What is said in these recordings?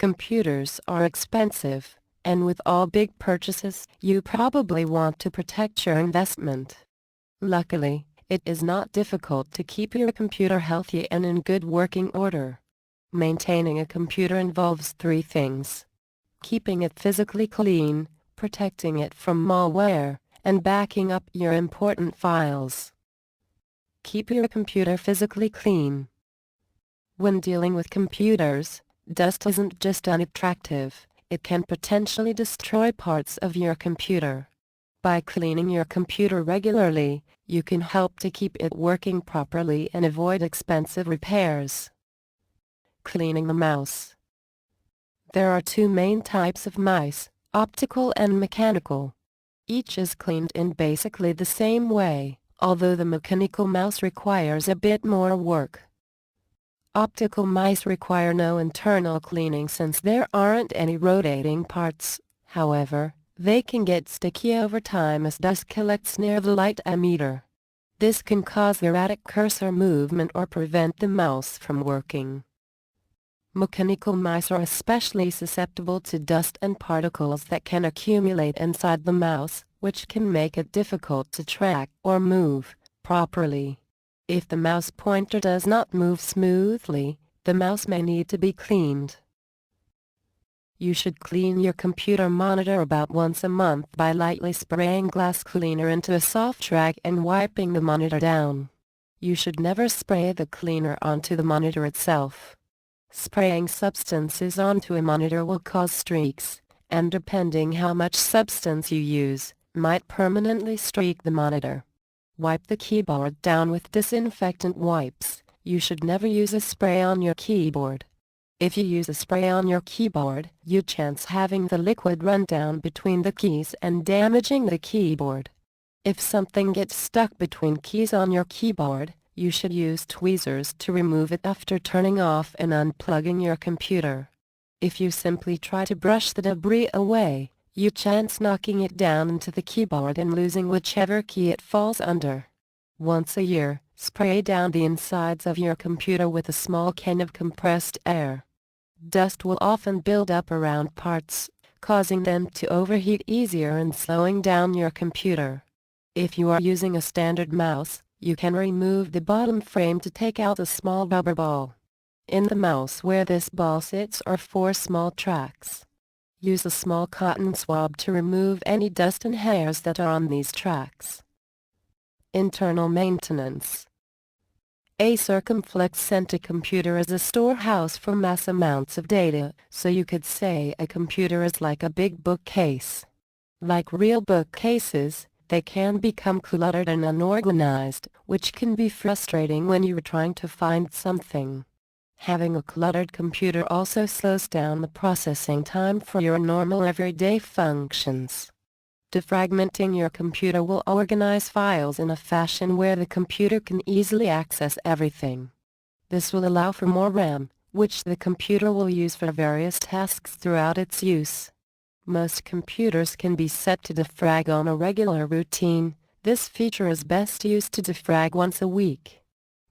Computers are expensive, and with all big purchases, you probably want to protect your investment. Luckily, it is not difficult to keep your computer healthy and in good working order. Maintaining a computer involves three things: keeping it physically clean, protecting it from malware, and backing up your important files. Keep your computer physically clean. When dealing with computers, dust isn't just unattractive, it can potentially destroy parts of your computer. By cleaning your computer regularly, you can help to keep it working properly and avoid expensive repairs. Cleaning the mouse. There are two main types of mice, optical and mechanical. Each is cleaned in basically the same way, although the mechanical mouse requires a bit more work. Optical mice require no internal cleaning since there aren't any rotating parts. However, they can get sticky over time as dust collects near the light emitter. This can cause erratic cursor movement or prevent the mouse from working. Mechanical mice are especially susceptible to dust and particles that can accumulate inside the mouse, which can make it difficult to track or move properly. If the mouse pointer does not move smoothly, the mouse may need to be cleaned. You should clean your computer monitor about once a month by lightly spraying glass cleaner into a soft rag and wiping the monitor down. You should never spray the cleaner onto the monitor itself. Spraying substances onto a monitor will cause streaks, and depending how much substance you use, might permanently streak the monitor. Wipe the keyboard down with disinfectant wipes. You should never use a spray on your keyboard. If you use a spray on your keyboard, you chance having the liquid run down between the keys and damaging the keyboard. If something gets stuck between keys on your keyboard, you should use tweezers to remove it after turning off and unplugging your computer. If you simply try to brush the debris away, you chance knocking it down into the keyboard and losing whichever key it falls under. Once a year, spray down the insides of your computer with a small can of compressed air. Dust will often build up around parts, causing them to overheat easier and slowing down your computer. If you are using a standard mouse, you can remove the bottom frame to take out a small rubber ball. In the mouse where this ball sits are 4 small tracks. Use a small cotton swab to remove any dust and hairs that are on these tracks. Internal maintenance. A circumflex center computer is a storehouse for mass amounts of data, so you could say a computer is like a big bookcase. Like real bookcases, they can become cluttered and unorganized, which can be frustrating when you are trying to find something. Having a cluttered computer also slows down the processing time for your normal everyday functions. Defragmenting your computer will organize files in a fashion where the computer can easily access everything. This will allow for more RAM, which the computer will use for various tasks throughout its use. Most computers can be set to defrag on a regular routine. This feature is best used to defrag once a week.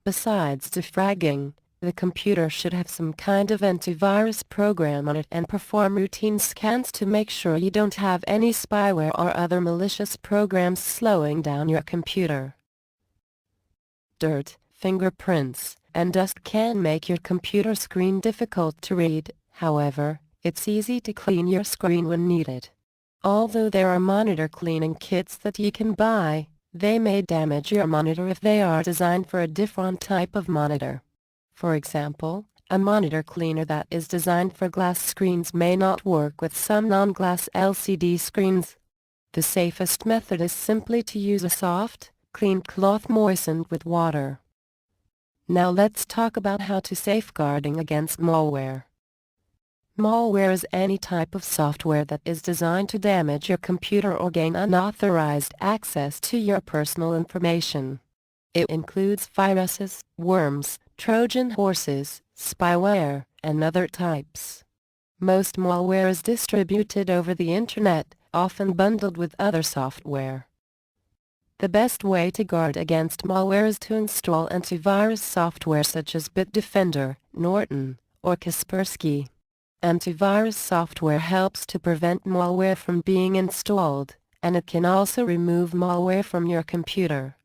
Besides defragging, the computer should have some kind of antivirus program on it and perform routine scans to make sure you don't have any spyware or other malicious programs slowing down your computer. Dirt, fingerprints, and dust can make your computer screen difficult to read. However, it's easy to clean your screen when needed. Although there are monitor cleaning kits that you can buy, they may damage your monitor if they are designed for a different type of monitor. For example, a monitor cleaner that is designed for glass screens may not work with some non-glass LCD screens. The safest method is simply to use a soft, clean cloth moistened with water. Now let's talk about how to safeguarding against malware. Malware is any type of software that is designed to damage your computer or gain unauthorized access to your personal information. It includes viruses, worms, Trojan horses, spyware, and other types. Most malware is distributed over the internet, often bundled with other software. The best way to guard against malware is to install antivirus software such as Bitdefender, Norton, or Kaspersky. Antivirus software helps to prevent malware from being installed, and it can also remove malware from your computer.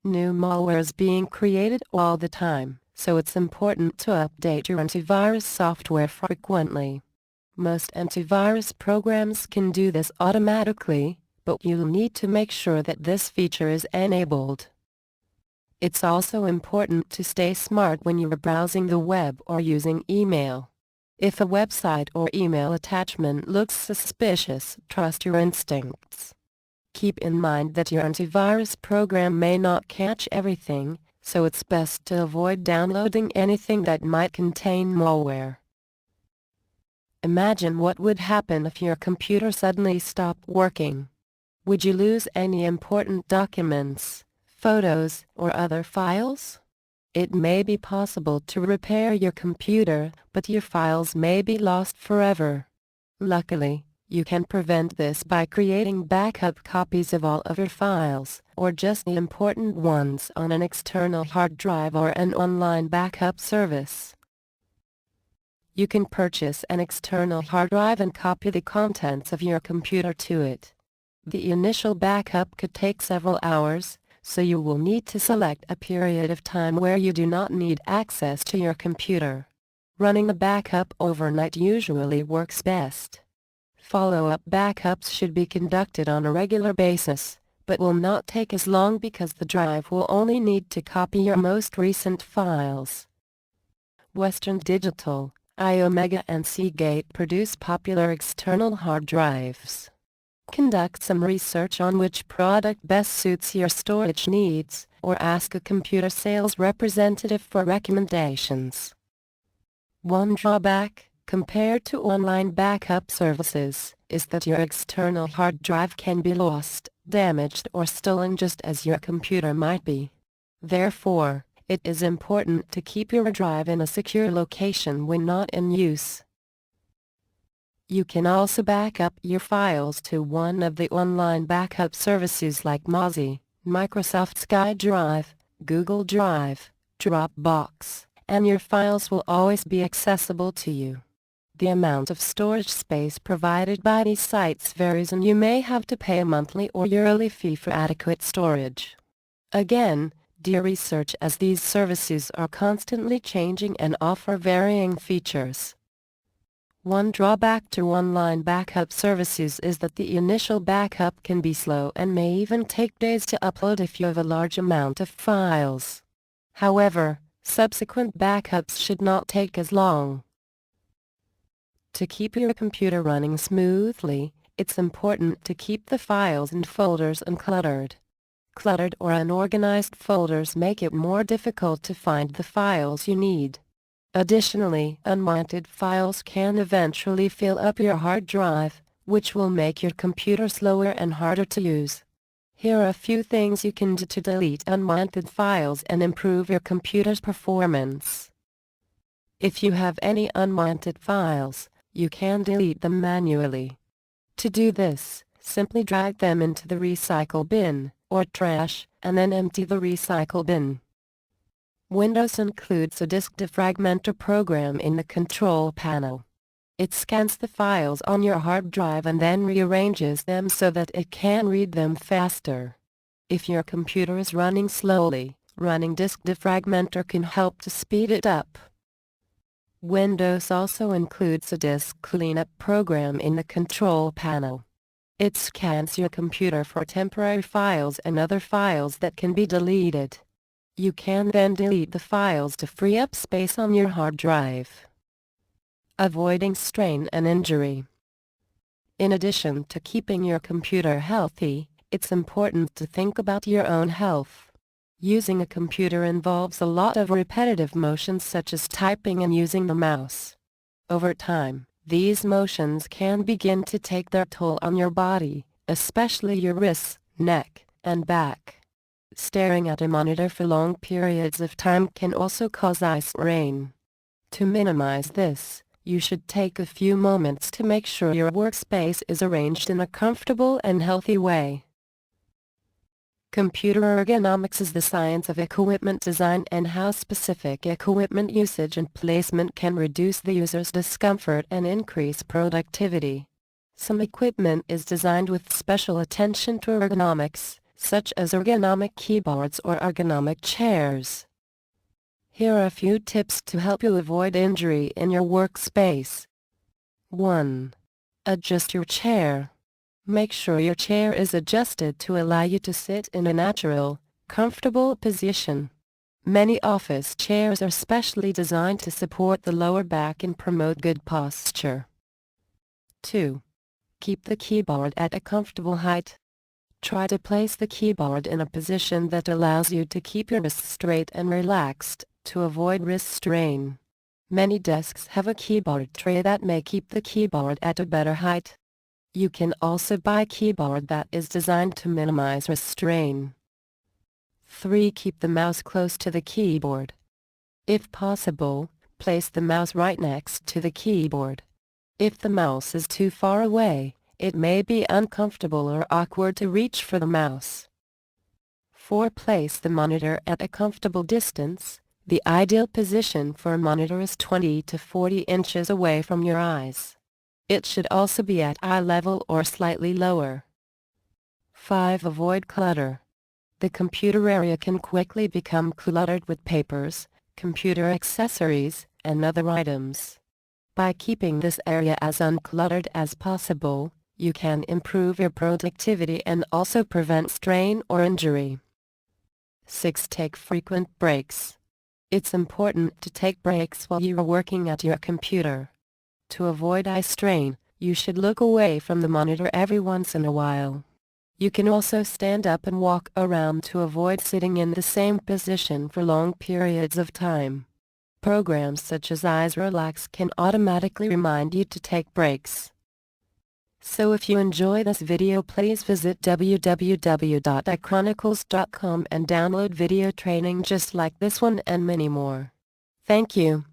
New malware is being created all the time, so it's important to update your antivirus software frequently. Most antivirus programs can do this automatically, but you'll need to make sure that this feature is enabled. It's also important to stay smart when you're browsing the web or using email. If a website or email attachment looks suspicious, trust your instincts. Keep in mind that your antivirus program may not catch everything, so it's best to avoid downloading anything that might contain malware. Imagine what would happen if your computer suddenly stopped working. Would you lose any important documents, photos, or other files? It may be possible to repair your computer, but your files may be lost forever. Luckily, you can prevent this by creating backup copies of all of your files, or just the important ones on an external hard drive or an online backup service. You can purchase an external hard drive and copy the contents of your computer to it. The initial backup could take several hours, so you will need to select a period of time where you do not need access to your computer. Running a backup overnight usually works best. Follow-up backups should be conducted on a regular basis, but will not take as long because the drive will only need to copy your most recent files. Western Digital, iOmega and Seagate produce popular external hard drives. Conduct some research on which product best suits your storage needs, or ask a computer sales representative for recommendations. One drawback, compared to online backup services, is that your external hard drive can be lost, damaged or stolen just as your computer might be. Therefore, it is important to keep your drive in a secure location when not in use. You can also back up your files to one of the online backup services like Mozy, Microsoft SkyDrive, Google Drive, Dropbox, and your files will always be accessible to you. The amount of storage space provided by these sites varies and you may have to pay a monthly or yearly fee for adequate storage. Again, do research as these services are constantly changing and offer varying features. One drawback to online backup services is that the initial backup can be slow and may even take days to upload if you have a large amount of files. However, subsequent backups should not take as long. To keep your computer running smoothly, it's important to keep the files and folders uncluttered. Cluttered or unorganized folders make it more difficult to find the files you need. Additionally, unwanted files can eventually fill up your hard drive, which will make your computer slower and harder to use. Here are a few things you can do to delete unwanted files and improve your computer's performance. If you have any unwanted files, you can delete them manually. To do this, simply drag them into the recycle bin, or trash, and then empty the recycle bin. Windows includes a disk defragmenter program in the control panel. It scans the files on your hard drive and then rearranges them so that it can read them faster. If your computer is running slowly, running disk defragmenter can help to speed it up. Windows also includes a disk cleanup program in the control panel. It scans your computer for temporary files and other files that can be deleted. You can then delete the files to free up space on your hard drive. Avoiding strain and injury. In addition to keeping your computer healthy, it's important to think about your own health. Using a computer involves a lot of repetitive motions such as typing and using the mouse. Over time, these motions can begin to take their toll on your body, especially your wrists, neck, and back. Staring at a monitor for long periods of time can also cause eye strain. To minimize this, you should take a few moments to make sure your workspace is arranged in a comfortable and healthy way. Computer ergonomics is the science of equipment design and how specific equipment usage and placement can reduce the user's discomfort and increase productivity. Some equipment is designed with special attention to ergonomics, such as ergonomic keyboards or ergonomic chairs. Here are a few tips to help you avoid injury in your workspace. 1. Adjust your chair. Make sure your chair is adjusted to allow you to sit in a natural, comfortable position. Many office chairs are specially designed to support the lower back and promote good posture. 2. Keep the keyboard at a comfortable height. Try to place the keyboard in a position that allows you to keep your wrists straight and relaxed, to avoid wrist strain. Many desks have a keyboard tray that may keep the keyboard at a better height. You can also buy a keyboard that is designed to minimize wrist strain. 3. Keep the mouse close to the keyboard. If possible, place the mouse right next to the keyboard. If the mouse is too far away, it may be uncomfortable or awkward to reach for the mouse. 4. Place the monitor at a comfortable distance. The ideal position for a monitor is 20 to 40 inches away from your eyes. It should also be at eye level or slightly lower. 5. Avoid clutter. The computer area can quickly become cluttered with papers, computer accessories, and other items. By keeping this area as uncluttered as possible, you can improve your productivity and also prevent strain or injury. 6. Take frequent breaks. It's important to take breaks while you are working at your computer. To avoid eye strain, you should look away from the monitor every once in a while. You can also stand up and walk around to avoid sitting in the same position for long periods of time. Programs such as Eyes Relax can automatically remind you to take breaks. So if you enjoy this video, please visit www.ichronicles.com and download video training just like this one and many more. Thank you.